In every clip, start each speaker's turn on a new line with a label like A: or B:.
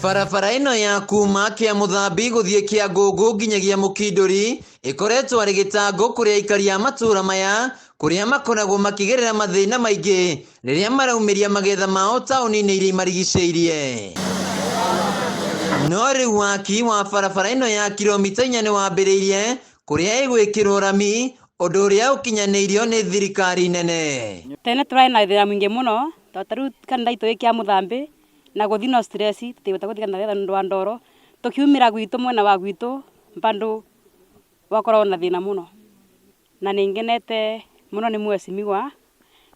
A: Barabara ino ya kuma kia Muthambi guthie kia Ngũngũ nginyagia Mukindũri ikoretwo ari gitango kuri aikari a matura maya kuria makoragwo makigerera mathina maingi riria maraumiria magetha mao tauni-ini iria marigicĩirie. No riu waki wa barabara ino ya kilomita 4 ni wambĩrĩirie kuria igwikirwo rami undu uria ukinyaniirio ni thirikari nene.
B: Tene turai na thira mwingi muno tariu kanitha itu kia Muthambi na guthi no stress tutibota guthikana wetha ndu wa ndoro tukiumira gwitu mwena wa gwitu mbandu wakorwo na thina muno na ningenete muno ni mwecimigwa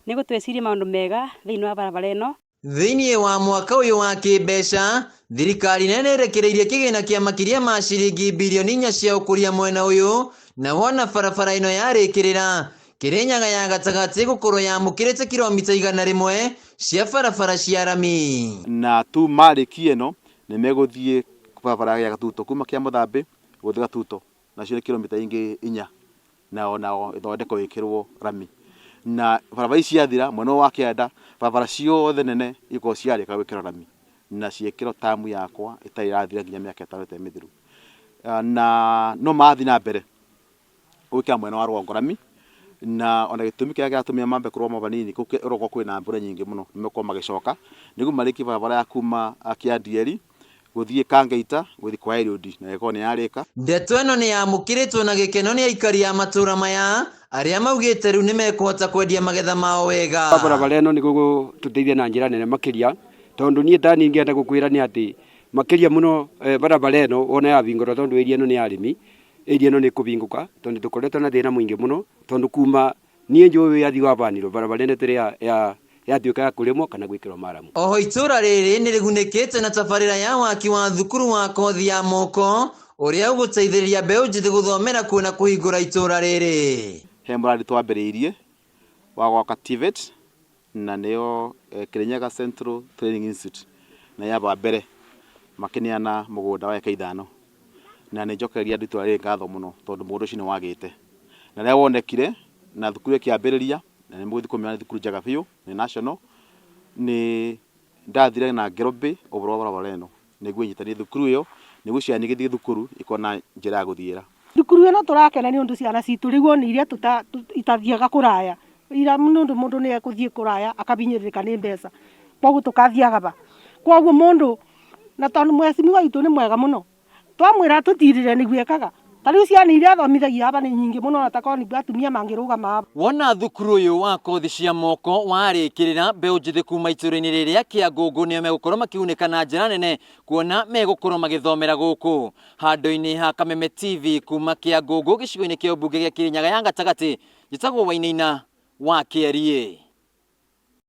B: ni gutweciria maundu mega thiini wa barabara ino.
A: Thiini wa mwaka uyu wa kimbeca thirikari nene irekereirie kigina kia makiria ma ciringi bilioni 4 cia ukuria mwena uyu na wona barabara ino yarikirira Kirinyaga ya gatagati gukorwo yamukirite kilomita 100 cia barabara cia rami.
C: Na tu mariki eno ni meguthie barabara ya Gatuto kuma kia Muthambi guthi Gatuto na cio kilomita ingi 4 nao ithondeko ikirwo rami. Na barabara cia thira mwena wa kianda barabara ciothe nene iko ciarika gwikirwo rami na ciekirwo tamu yakwa itari rathira nginya miaka 5 mithiru. Na no mathi na mbere gwikira mwena wa rũgongo rami na ona gitumi kia gatumia mambe kuroma banini kuko kwina mbura nyingi muno nimeko magicoka nigu mariki barabara ya kuma akia Dieri guthie Kangeita guthi kwa Road na eko ni yarika.
A: Ndeto ino ni yamukiritwo na gikeno ni aikari ya matura maya aria maugite riu nimekuhota kwendia magetha mao wega.
D: Barabara ino ni gututeithia na njira nene makiria tondu nie tani ngienda gukwira ni ati makiria muno barabara ino wona ya bingoro tondu area ino ni arimi area ino ni kubinguka tondu tukoretwo na thina mwingi muno tondu kuma nie njowe yathi wa baniro barabara ino tiri ya tuika ya kurimwo kana gwikirwo maramu.
A: Oho itura riri ni rigunikite na tabarira ya waki wa thukuru wa kothi ya moko uria uguteithiriria mbeu njithi guthomera kuona kuhingura itura riri.
C: He muradi twambiriirie wa gwaka TVET na nio Kirinyaga Central Training Institute na yaba mbere makiniana mugunda wa eka 5 na ni njokereria nditu ari ngatho muno tondu mundu ucio ni wagite na ria wonekire na thukuru kiambiriria na ni muguthi kumya thukuru njega biu ni national ni ndathire na Ngerobi oboro barabara ino niguo nyitani thukuru iyo niguo ciani githie thukuru ikona njira ya guthiira.
E: Thukuru ino turakena ni undu ciana citu rigwo ni iria itathiaga kuraya ira mundu ni ekuthie kuraya akabinyirika ni mbeca koguo tukathiaga ba koguo mundu na tondu mwecimi wa itu ni mwega muno twamwira tutirire niguo ekaga tariu ciana iria athomithagia aba ni nyingi muno na takoni atumia mangirugama.
A: Wona thukuru uyu wa kothi cia moko warikirira mbeu njithi kuma itura-ini riria kia Ngũngũ nio megukorwo makiunika na njira nene kuona megukorwo magithomera guku handu-ini ha Kameme TV kuma kia Ngũngũ gicigo-ini kia ubunge gia Kirinyaga ya gatagati njitagwo Wainaina wa Kĩarie.